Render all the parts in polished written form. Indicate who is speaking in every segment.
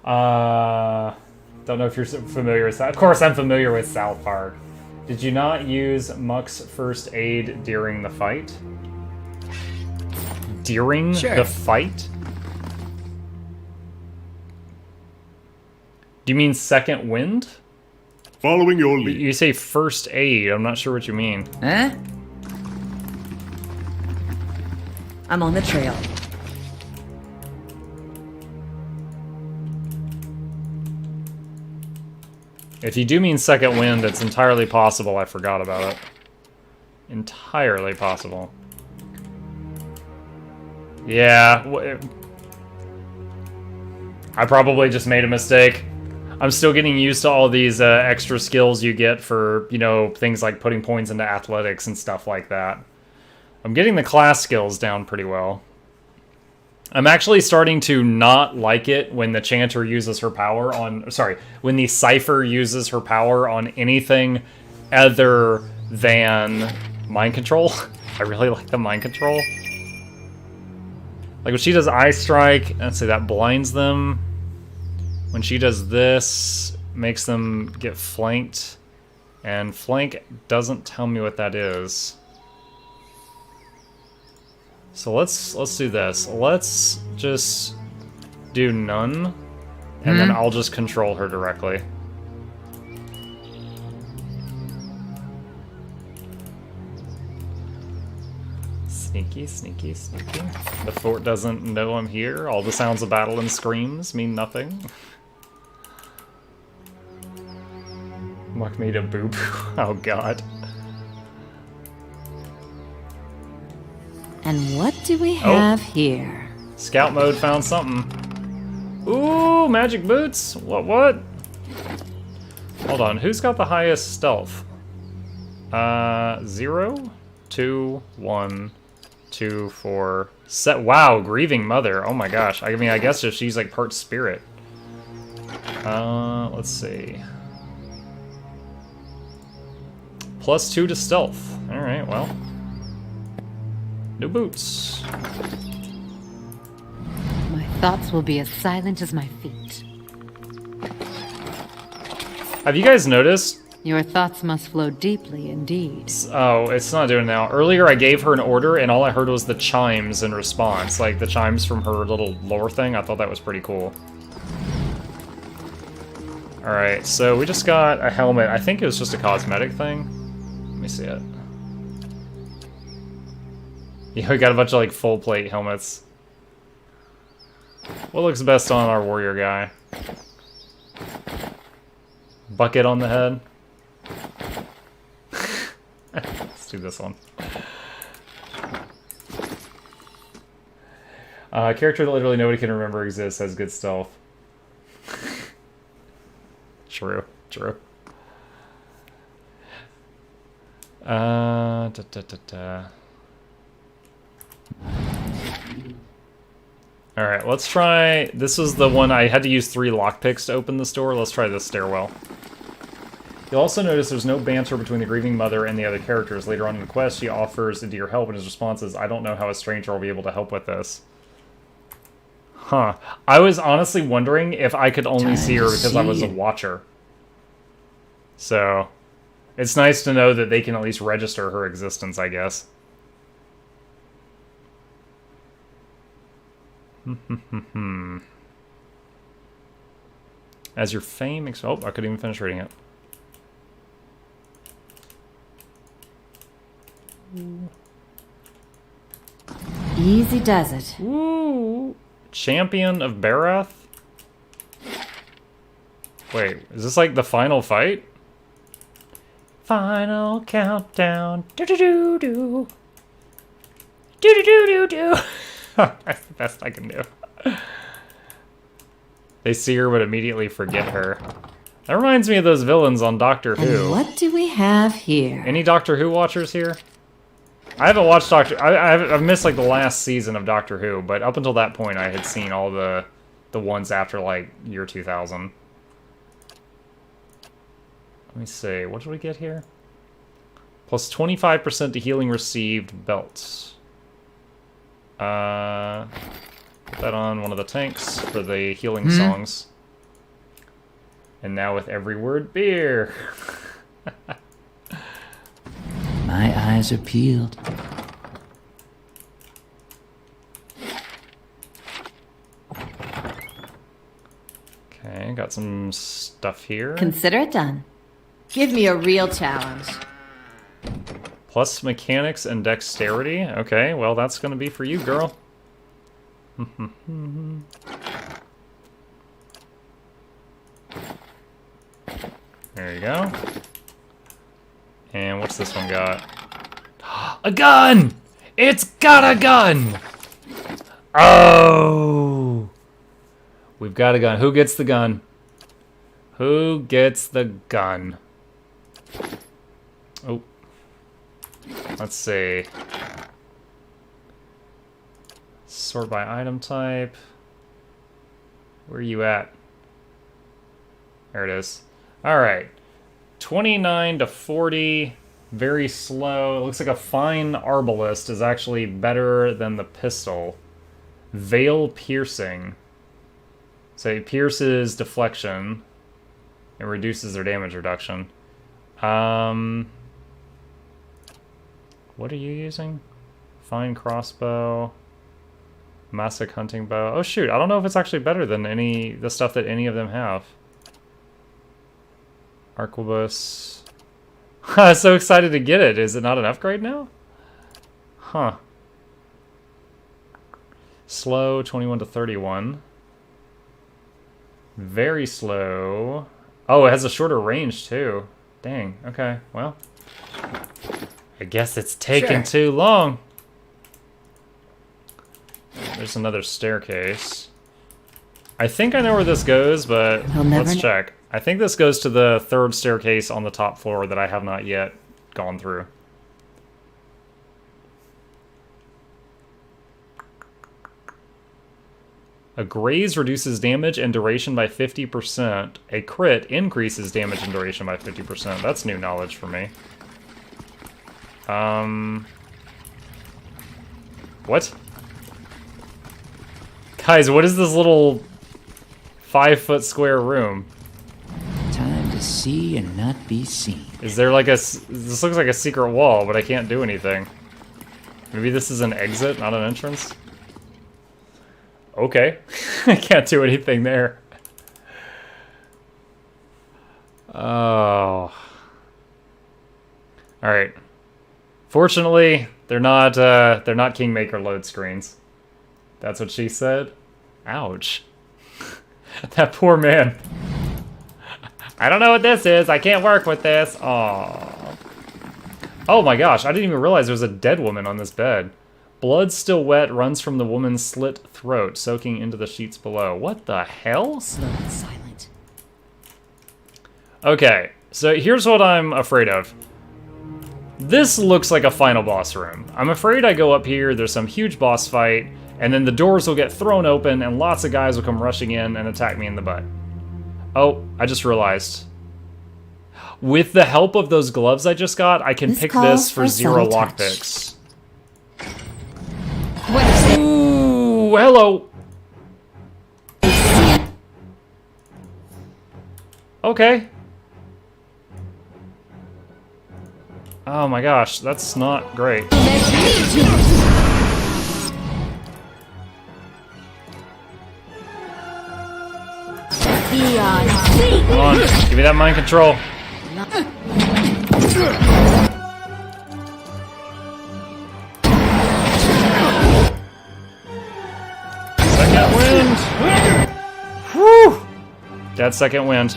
Speaker 1: Don't know if you're familiar with that. Of course, I'm familiar with South Park. Did you not use Muck's first aid during the fight? During the fight? Do you mean second wind?
Speaker 2: Following your lead.
Speaker 1: You say first aid. I'm not sure what you mean.
Speaker 3: Huh? I'm on the trail.
Speaker 1: If you do mean second wind, it's entirely possible I forgot about it. Entirely possible. Yeah. I probably just made a mistake. I'm still getting used to all these extra skills you get for, you know, things like putting points into athletics and stuff like that. I'm getting the class skills down pretty well. I'm actually starting to not like it when the Chanter uses her power on... Sorry, when the Cypher uses her power on anything other than mind control. I really like the mind control. Like when she does Eye Strike, let's say that blinds them. When she does this, makes them get flanked. And flank doesn't tell me what that is. So let's do this. Let's just do none, and then I'll just control her directly. Sneaky, sneaky, sneaky. The fort doesn't know I'm here. All the sounds of battle and screams mean nothing. Muck made a boo-boo. Oh god.
Speaker 3: And what do we have here?
Speaker 1: Scout mode found something. Ooh, magic boots. What? Hold on, who's got the highest stealth? 0, 2, 1, 2, 4, set. Wow, grieving mother. Oh my gosh. I mean, I guess if she's like part spirit. Let's see. +2 to stealth. All right, well. No boots.
Speaker 4: My thoughts will be as silent as my feet.
Speaker 1: Have you guys noticed?
Speaker 4: Your thoughts must flow deeply indeed.
Speaker 1: Oh, it's not doing it now. Earlier I gave her an order and all I heard was the chimes in response. Like the chimes from her little lore thing. I thought that was pretty cool. Alright, so we just got a helmet. I think it was just a cosmetic thing. Let me see it. Yeah, we got a bunch of like full plate helmets. What looks best on our warrior guy? Bucket on the head. Let's do this one. A character that literally nobody can remember exists has good stealth. True. Alright, let's try... This is the one I had to use 3 lockpicks to open this door. Let's try this stairwell. You'll also notice there's no banter between the grieving mother and the other characters. Later on in the quest, she offers to dear help, and his response is, I don't know how a stranger will be able to help with this. Huh. I was honestly wondering if I could only see her because I was a watcher. So, it's nice to know that they can at least register her existence, I guess. As your fame... Oh, I couldn't even finish reading it.
Speaker 3: Easy does it.
Speaker 1: Ooh. Champion of Barath? Wait, is this like the final fight? Final countdown. Do-do-do-do. Do-do-do-do-do. That's the best I can do. They see her but immediately forget her. That reminds me of those villains on Doctor Who.
Speaker 3: And what do we have here?
Speaker 1: Any Doctor Who watchers here? I haven't watched I've missed like the last season of Doctor Who, but up until that point I had seen all the ones after like year 2000. Let me see, what did we get here? Plus 25% to healing received belts. Put that on one of the tanks for the healing songs. And now with every word, beer.
Speaker 5: My eyes are peeled.
Speaker 1: Okay, got some stuff here.
Speaker 3: Consider it done. Give me a real challenge.
Speaker 1: Plus mechanics and dexterity. Okay, well that's gonna be for you, girl. There you go. And what's this one got? A gun! It's got a gun! Oh! We've got a gun. Who gets the gun? Who gets the gun? Oh. Let's see. Sort by item type. Where are you at? There it is. Alright. 29 to 40. Very slow. It looks like a fine arbalist is actually better than the pistol. Veil piercing. So it pierces deflection. It reduces their damage reduction. What are you using? Fine crossbow. Massive hunting bow. Oh shoot, I don't know if it's actually better than the stuff that any of them have. Arquebus. I'm so excited to get it. Is it not an upgrade now? Huh. Slow, 21 to 31. Very slow. Oh, it has a shorter range too. Dang, okay, well. I guess it's taking too long. There's another staircase. I think I know where this goes, but let's check. I think this goes to the third staircase on the top floor that I have not yet gone through. A graze reduces damage and duration by 50%. A crit increases damage and duration by 50%. That's new knowledge for me. What? Guys, what is this little 5-foot square room?
Speaker 5: Time to see and not be seen.
Speaker 1: Is there like a... This looks like a secret wall, but I can't do anything. Maybe this is an exit, not an entrance? Okay. I can't do anything there. Oh. Alright. Fortunately, they're not Kingmaker load screens. That's what she said. Ouch. That poor man. I don't know what this is. I can't work with this. Aww. Oh my gosh, I didn't even realize there was a dead woman on this bed. Blood still wet runs from the woman's slit throat, soaking into the sheets below. What the hell?
Speaker 3: Slow and silent.
Speaker 1: Okay, so here's what I'm afraid of. This looks like a final boss room. I'm afraid I go up here, there's some huge boss fight, and then the doors will get thrown open and lots of guys will come rushing in and attack me in the butt. Oh, I just realized. With the help of those gloves I just got, I can pick this for 0 lockpicks. Ooh, hello. Okay. Oh my gosh, that's not great. Come on, give me that mind control. Second wind. Whew. That's second wind.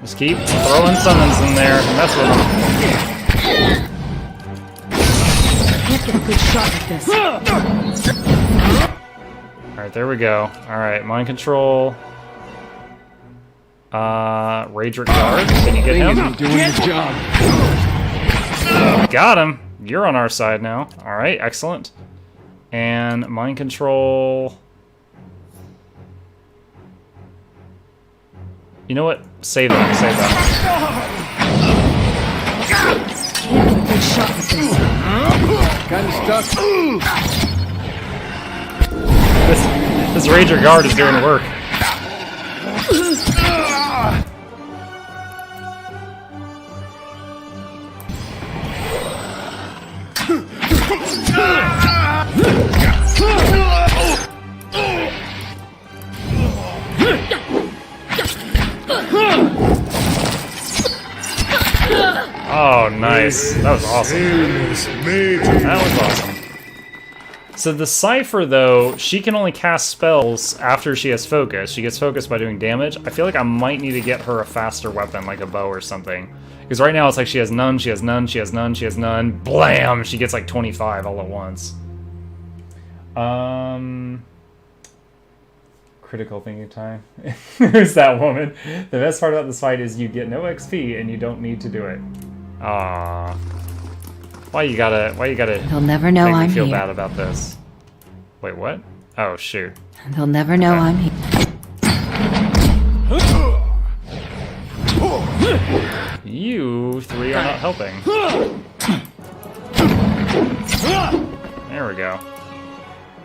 Speaker 1: Just keep throwing summons in there and mess with them.
Speaker 3: Can't get a good shot at this.
Speaker 1: Alright, there we go. Alright, mind control. Rage Guard. Can you get him?
Speaker 2: Doing your job.
Speaker 1: Got him. You're on our side now. Alright, excellent. And mind control. You know what? Save that. Save that.
Speaker 3: Can't get a good shot at this.
Speaker 2: Kind of stuck.
Speaker 1: This Ranger Guard is doing work. Oh, nice. That was awesome. That was awesome. So the Cypher, though, she can only cast spells after she has focus. She gets focused by doing damage. I feel like I might need to get her a faster weapon, like a bow or something. Because right now it's like she has none, she has none, she has none, she has none. Blam! She gets like 25 all at once. Critical thinking time. Who's that woman? The best part about this fight is you get no XP and you don't need to do it. Aww. Why you gotta
Speaker 3: They'll never know
Speaker 1: make me
Speaker 3: I'm
Speaker 1: feel
Speaker 3: here.
Speaker 1: bad about this? Wait, what? Oh, shoot.
Speaker 3: They'll never know I'm here.
Speaker 1: You three are not helping. There we go.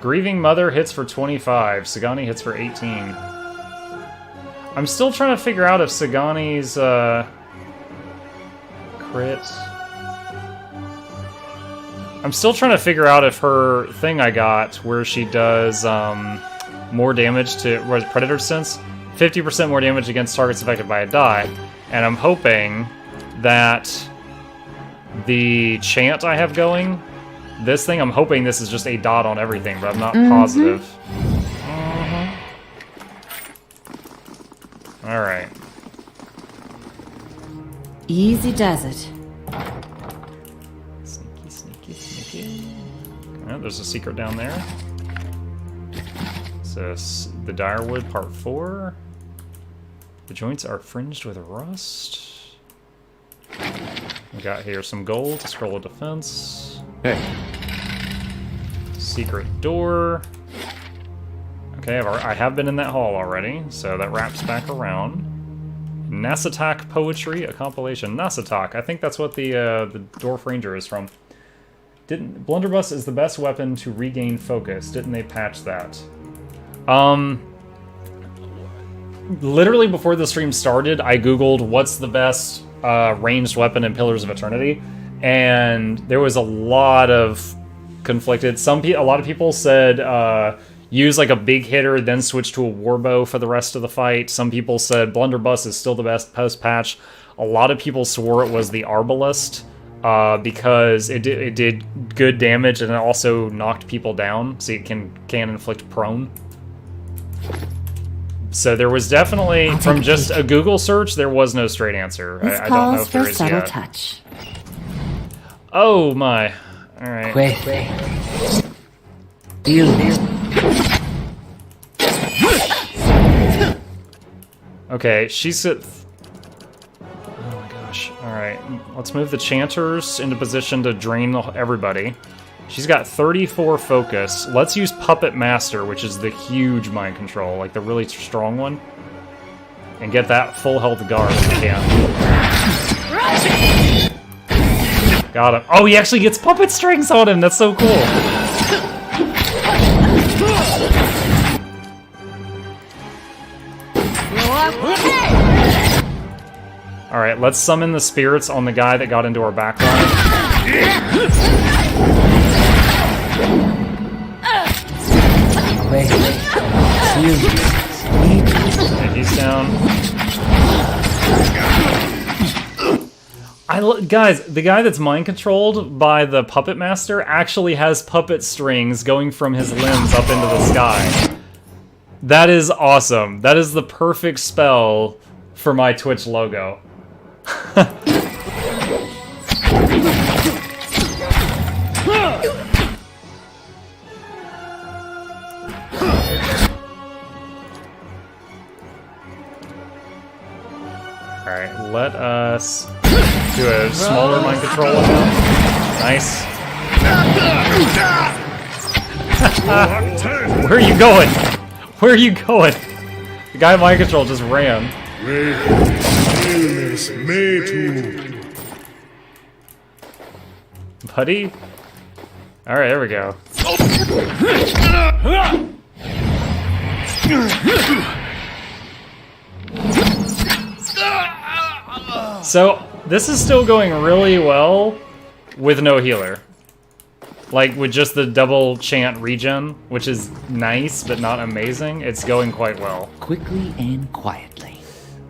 Speaker 1: Grieving Mother hits for 25. Sagani hits for 18. I'm still trying to figure out if Sagani's crit... I'm still trying to figure out if her thing I got, where she does more damage to Predator Sense, 50% more damage against targets affected by a die, and I'm hoping that the chant I have going, this thing, I'm hoping this is just a dot on everything, but I'm not positive. Alright.
Speaker 3: Easy does it.
Speaker 1: Oh, there's a secret down there. So, the Direwood Part 4. The joints are fringed with rust. We got here some gold, scroll of defense.
Speaker 6: Hey.
Speaker 1: Secret door. Okay, I have been in that hall already, so that wraps back around. Nasatak Poetry, a compilation. Nasatak, I think that's what the Dwarf Ranger is from. Blunderbuss is the best weapon to regain focus. Didn't they patch that? Literally before the stream started, I googled what's the best ranged weapon in Pillars of Eternity, and there was a lot of conflicted. A lot of people said use like a big hitter, then switch to a warbow for the rest of the fight. Some people said Blunderbuss is still the best post-patch. A lot of people swore it was the Arbalest. Because it did good damage and it also knocked people down, so it can inflict prone. So there was definitely, from just a Google search, there was no straight answer. I don't know if there is yet.
Speaker 3: Touch.
Speaker 1: Oh my! All right.
Speaker 5: Wait. Deal.
Speaker 1: Okay, she's at. Alright, let's move the Chanters into position to drain everybody. She's got 34 focus. Let's use Puppet Master, which is the huge mind control, like the really strong one. And get that full health guard if we can. Got him. Oh, he actually gets puppet strings on him! That's so cool! Alright, let's summon the spirits on the guy that got into our backline.
Speaker 5: Wait.
Speaker 1: Okay, he's down. Guys, the guy that's mind controlled by the Puppet Master actually has puppet strings going from his limbs up into the sky. That is awesome. That is the perfect spell for my Twitch logo. Alright, let us do a smaller mind control of him. Nice. Where are you going? Where are you going? The guy in mind control just ran. Buddy? Alright, there we go. So, this is still going really well with no healer. Like, with just the double chant regen, which is nice, but not amazing, it's going quite well.
Speaker 5: Quickly and quietly.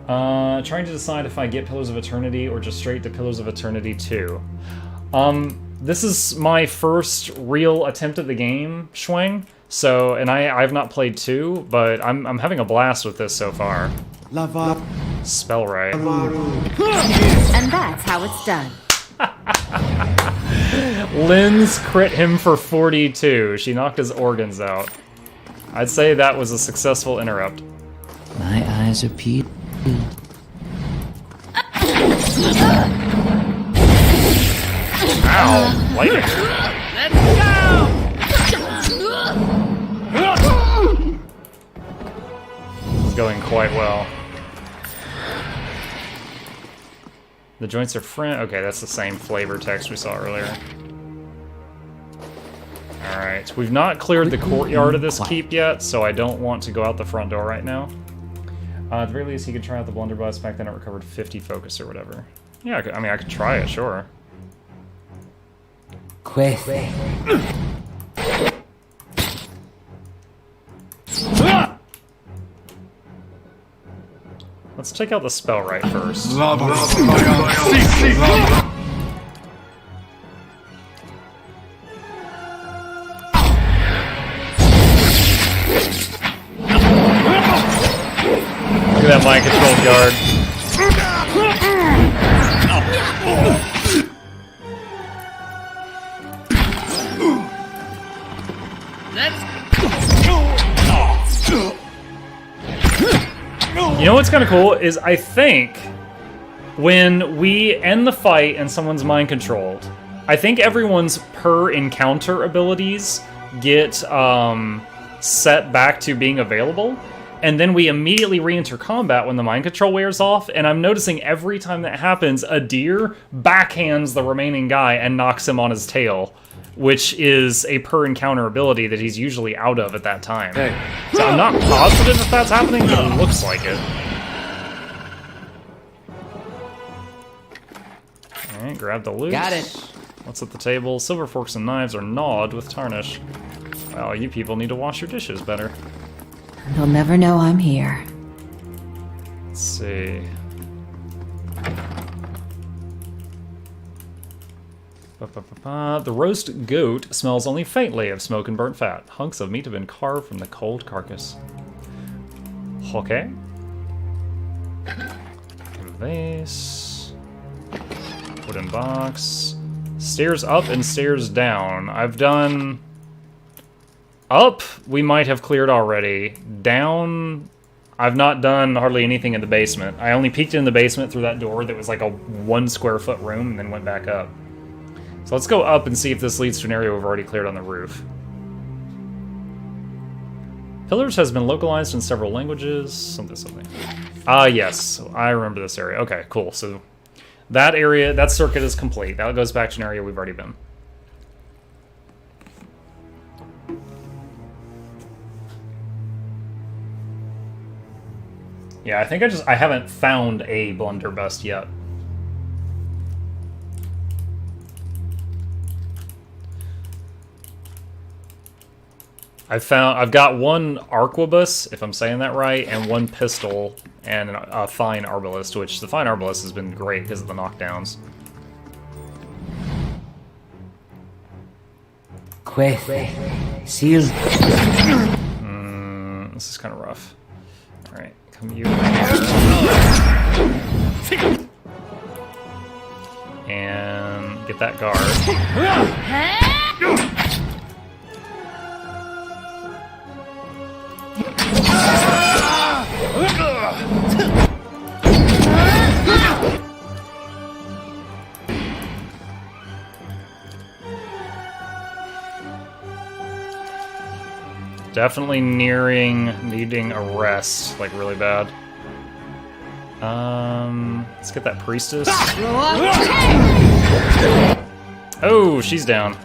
Speaker 1: Trying to decide if I get Pillars of Eternity or just straight to Pillars of Eternity 2. This is my first real attempt at the game, Schwing. So, and I've not played 2, but I'm having a blast with this so far. Spell right.
Speaker 3: And that's how it's done.
Speaker 1: Lynn's crit him for 42. She knocked his organs out. I'd say that was a successful interrupt.
Speaker 5: My eyes are peeled.
Speaker 1: Ow! Lightning. This is going quite well. The joints are okay, that's the same flavor text we saw earlier. Alright, we've not cleared the courtyard of this keep yet, so I don't want to go out the front door right now. At the very least, you can try out the blunderbuss. Back then it recovered 50 focus or whatever. Yeah, I could try it, sure. Let's check out the spell right first. Look at that mind control guard. You know what's kind of cool is I think when we end the fight and someone's mind controlled, I think everyone's per encounter abilities get set back to being available. And then we immediately re-enter combat when the mind control wears off, and I'm noticing every time that happens, a deer backhands the remaining guy and knocks him on his tail, which is a per-encounter ability that he's usually out of at that time. Hey. So I'm not positive if that's happening, but it looks like it. Alright, grab the loot.
Speaker 5: Got it.
Speaker 1: What's at the table? Silver forks and knives are gnawed with tarnish. Well, you people need to wash your dishes better.
Speaker 3: They'll never know I'm here.
Speaker 1: Let's see. The roast goat smells only faintly of smoke and burnt fat. Hunks of meat have been carved from the cold carcass. Okay. Vase. Wooden box. Stairs up and stairs down. I've done... Up, we might have cleared already. Down, I've not done hardly anything in the basement. I only peeked in the basement through that door that was like a 1 square foot room and then went back up. So let's go up and see if this leads to an area we've already cleared on the roof. Pillars has been localized in several languages. Something. Ah, yes. I remember this area. Okay, cool. So that area, that circuit is complete. That goes back to an area we've already been. Yeah, I think I haven't found a blunderbuss yet. I've got one arquebus, if I'm saying that right, and one pistol, and a fine arbalist, which the fine arbalist has been great because of the knockdowns.
Speaker 5: Seal.
Speaker 1: This is kind of rough. All right. You and get that guard. Definitely needing a rest, like really bad. Let's get that priestess. Oh, she's down.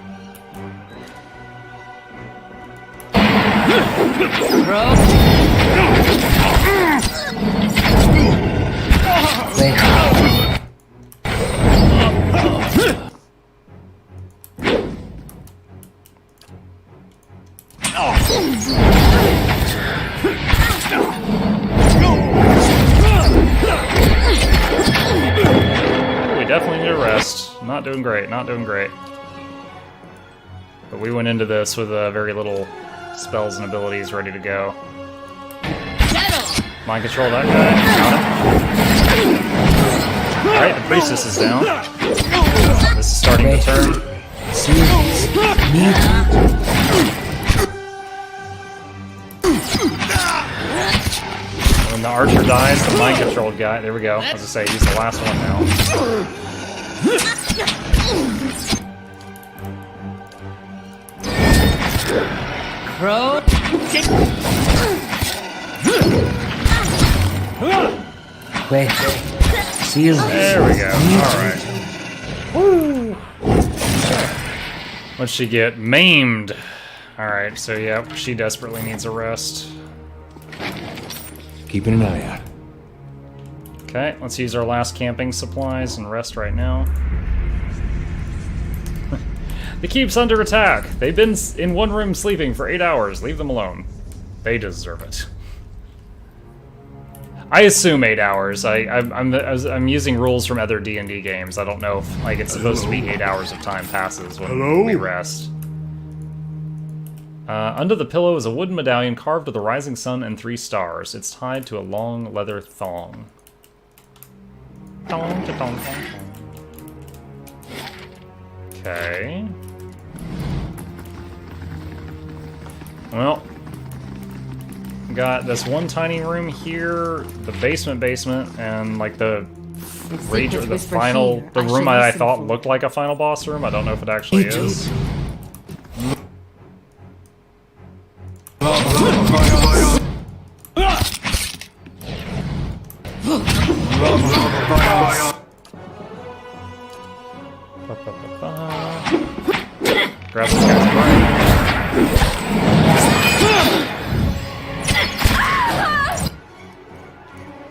Speaker 1: We definitely need a rest. Not doing great, not doing great. But we went into this with very little spells and abilities ready to go. Mind control that guy. Alright, the priestess is down. This is starting to turn. When the archer dies, the mind controlled guy. There we go. I was gonna say, he's the last one now.
Speaker 3: Crow.
Speaker 5: Wait. Seal.
Speaker 1: There we go. Alright. Woo! What'd she get? Maimed. Alright, so yeah, she desperately needs a rest.
Speaker 6: Keeping an eye out.
Speaker 1: Okay, let's use our last camping supplies and rest right now. The keep's under attack. They've been in one room sleeping for 8 hours. Leave them alone. They deserve it. I assume 8 hours. I'm using rules from other D&D games. I don't know if like it's supposed to be 8 hours of time passes when we rest. Under the pillow is a wooden medallion carved with a rising sun and 3 stars. It's tied to a long leather thong. Okay. Well, got this one tiny room here, the basement, and like the rage, the final, the room that I thought looked like a final boss room. I don't know if it actually is. Grab this guy's brain.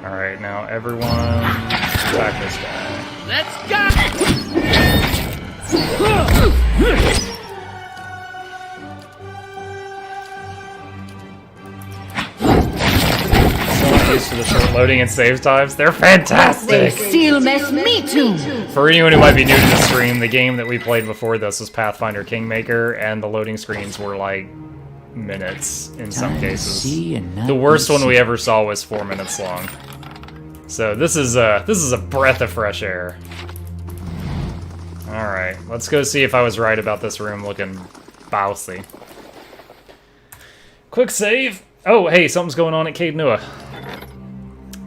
Speaker 1: Alright, now everyone attack this guy.
Speaker 3: Let's go!
Speaker 1: Used to the short loading and save times. They're fantastic!
Speaker 3: Still mess me too!
Speaker 1: For anyone who might be new to the stream, the game that we played before this was Pathfinder Kingmaker, and the loading screens were like minutes in some cases. The worst one we ever saw was 4 minutes long. So this is a breath of fresh air. Alright, let's go see if I was right about this room looking bousy. Quick save! Oh, hey, something's going on at Caed Nua.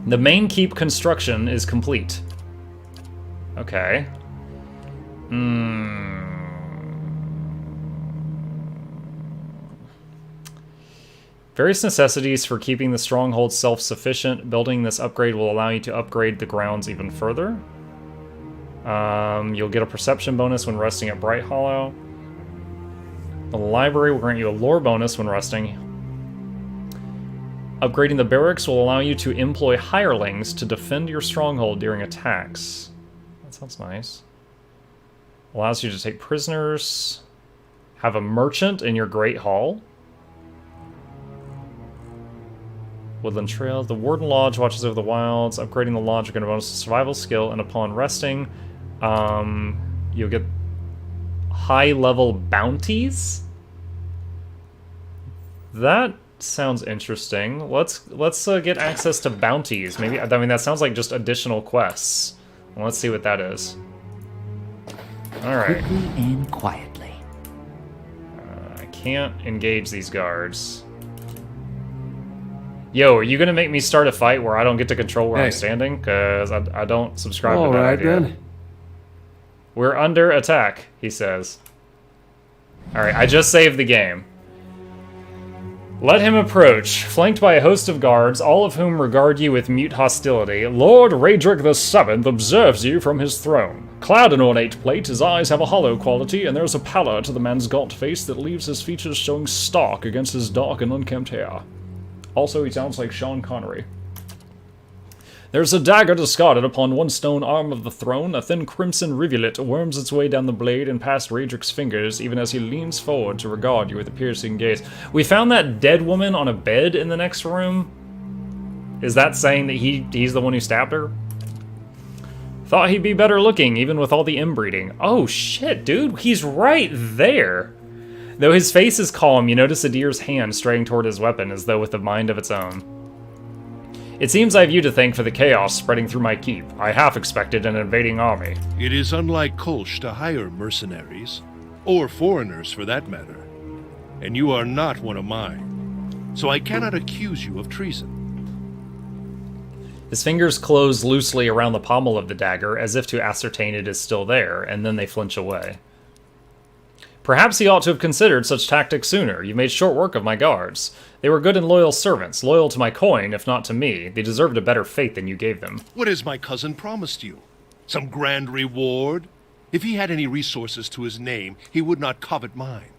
Speaker 1: The main keep construction is complete. Okay. Various necessities for keeping the stronghold self-sufficient. Building this upgrade will allow you to upgrade the grounds even further. You'll get a perception bonus when resting at Bright Hollow. The library will grant you a lore bonus when resting. Upgrading the barracks will allow you to employ hirelings to defend your stronghold during attacks. That sounds nice. Allows you to take prisoners. Have a merchant in your Great Hall. Woodland Trail. The Warden Lodge watches over the wilds. Upgrading the lodge will get a bonus to survival skill, and upon resting, you'll get high-level bounties. That sounds interesting. Let's get access to bounties. Maybe, I mean, that sounds like just additional quests. Well, let's see what that is. All right.
Speaker 5: Quickly and quietly.
Speaker 1: I can't engage these guards. Yo, are you gonna make me start a fight where I don't get to control where I'm standing? Because I don't subscribe to that idea. Then. We're under attack, he says. Alright, I just saved the game. Let him approach, flanked by a host of guards, all of whom regard you with mute hostility. Lord Raedric VII observes you from his throne. Clad in ornate plate, his eyes have a hollow quality, and there's a pallor to the man's gaunt face that leaves his features showing stark against his dark and unkempt hair. Also, he sounds like Sean Connery. There's a dagger discarded upon one stone arm of the throne. A thin crimson rivulet worms its way down the blade and past Raedric's fingers, even as he leans forward to regard you with a piercing gaze. We found that dead woman on a bed in the next room. Is that saying that he's the one who stabbed her? Thought he'd be better looking, even with all the inbreeding. Oh shit, dude, he's right there. Though his face is calm, you notice a deer's hand straying toward his weapon as though with a mind of its own. It seems I have you to thank for the chaos spreading through my keep. I half expected an invading army.
Speaker 2: It is unlike Kolsch to hire mercenaries, or foreigners for that matter. And you are not one of mine, so I cannot accuse you of treason.
Speaker 1: His fingers close loosely around the pommel of the dagger, as if to ascertain it is still there, and then they flinch away. Perhaps he ought to have considered such tactics sooner. You made short work of my guards. They were good and loyal servants, loyal to my coin, if not to me. They deserved a better fate than you gave them.
Speaker 2: What has my cousin promised you? Some grand reward? If he had any resources to his name, he would not covet mine.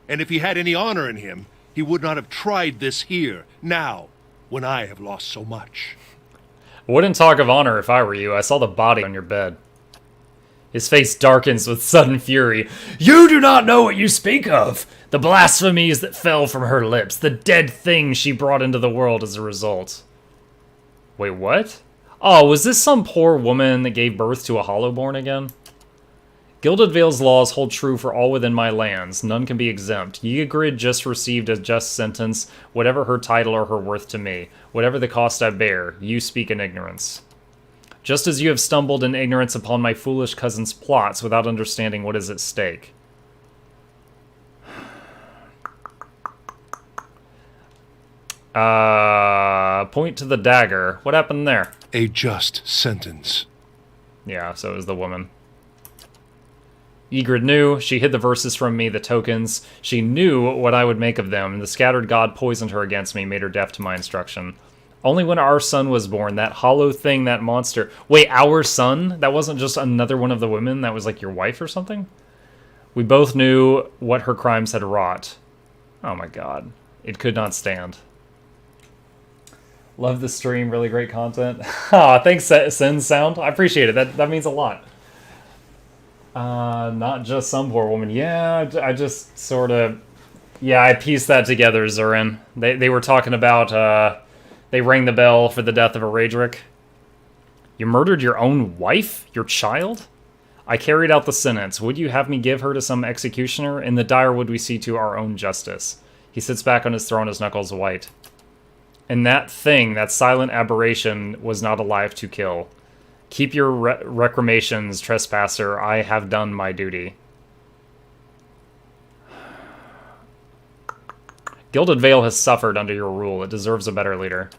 Speaker 2: And if he had any honor in him, he would not have tried this here, now, when I have lost so much.
Speaker 1: I wouldn't talk of honor if I were you. I saw the body on your bed. His face darkens with sudden fury. You do not know what you speak of! The blasphemies that fell from her lips, the dead things she brought into the world as a result. Wait, what? Oh, was this some poor woman that gave birth to a Hollowborn again? Gilded Vale's laws hold true for all within my lands. None can be exempt. Ygritte just received a just sentence, whatever her title or her worth to me. Whatever the cost I bear, you speak in ignorance. Just as you have stumbled in ignorance upon my foolish cousin's plots without understanding what is at stake. Point to the dagger. What happened there?
Speaker 2: A just sentence.
Speaker 1: Yeah, so it was the woman. Ygritte knew. She hid the verses from me, the tokens. She knew what I would make of them, and the scattered god poisoned her against me, made her deaf to my instruction. Only when our son was born, that hollow thing, that monster... Wait, our son? That wasn't just another one of the women? That was like your wife or something? We both knew what her crimes had wrought. Oh my god. It could not stand. Love the stream, really great content. Thanks, Sin Sound. I appreciate it. That means a lot. Not just some poor woman. Yeah, I just sort of... Yeah, I pieced that together, Zurin. They were talking about... They rang the bell for the death of a Raedric. You murdered your own wife? Your child? I carried out the sentence. Would you have me give her to some executioner? In the dire would we see to our own justice. He sits back on his throne, his knuckles white. And that thing, that silent aberration, was not alive to kill. Keep your recriminations, trespasser. I have done my duty. Gilded Vale has suffered under your rule. It deserves a better leader.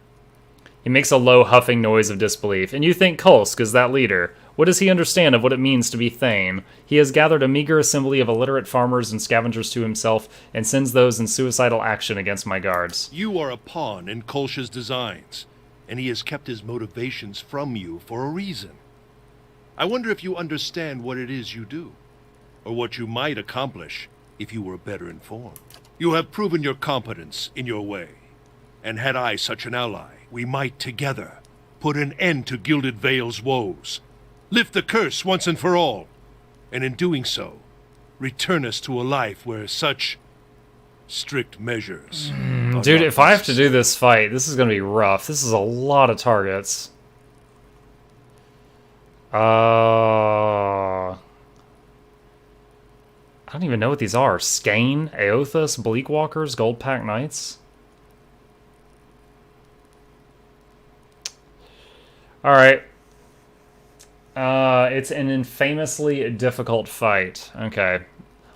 Speaker 1: He makes a low, huffing noise of disbelief. And you think Kulsk is that leader. What does he understand of what it means to be Thane? He has gathered a meager assembly of illiterate farmers and scavengers to himself, and sends those in suicidal action against my guards.
Speaker 2: You are a pawn in Kolsch's designs, and he has kept his motivations from you for a reason. I wonder if you understand what it is you do, or what you might accomplish if you were better informed. You have proven your competence in your way, and had I such an ally, we might together put an end to Gilded Vale's woes, lift the curse once and for all, and in doing so, return us to a life where such strict measures are
Speaker 1: Dude,
Speaker 2: not
Speaker 1: if I have to
Speaker 2: necessary.
Speaker 1: do this fight, this is going to be rough. This is a lot of targets. I don't even know what these are. Skane, Eothas, Bleakwalkers, Goldpack Knights. Alright. It's an infamously difficult fight. Okay.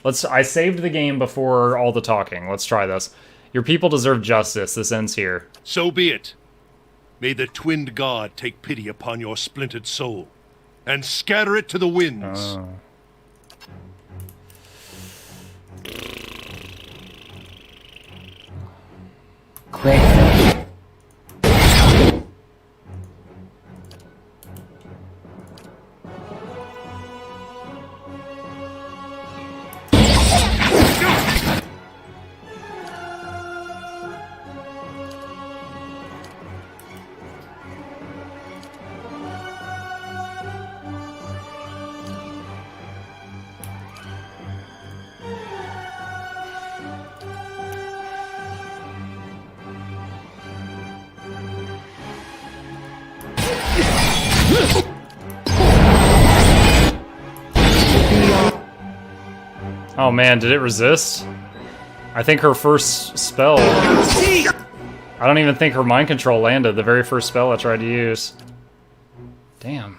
Speaker 1: I saved the game before all the talking. Let's try this. Your people deserve justice. This ends here.
Speaker 2: So be it. May the twinned god take pity upon your splintered soul, and scatter it to the winds.
Speaker 5: Quick.
Speaker 1: Oh man, did it resist? I think her first spell... I don't even think her mind control landed, the very first spell I tried to use. Damn.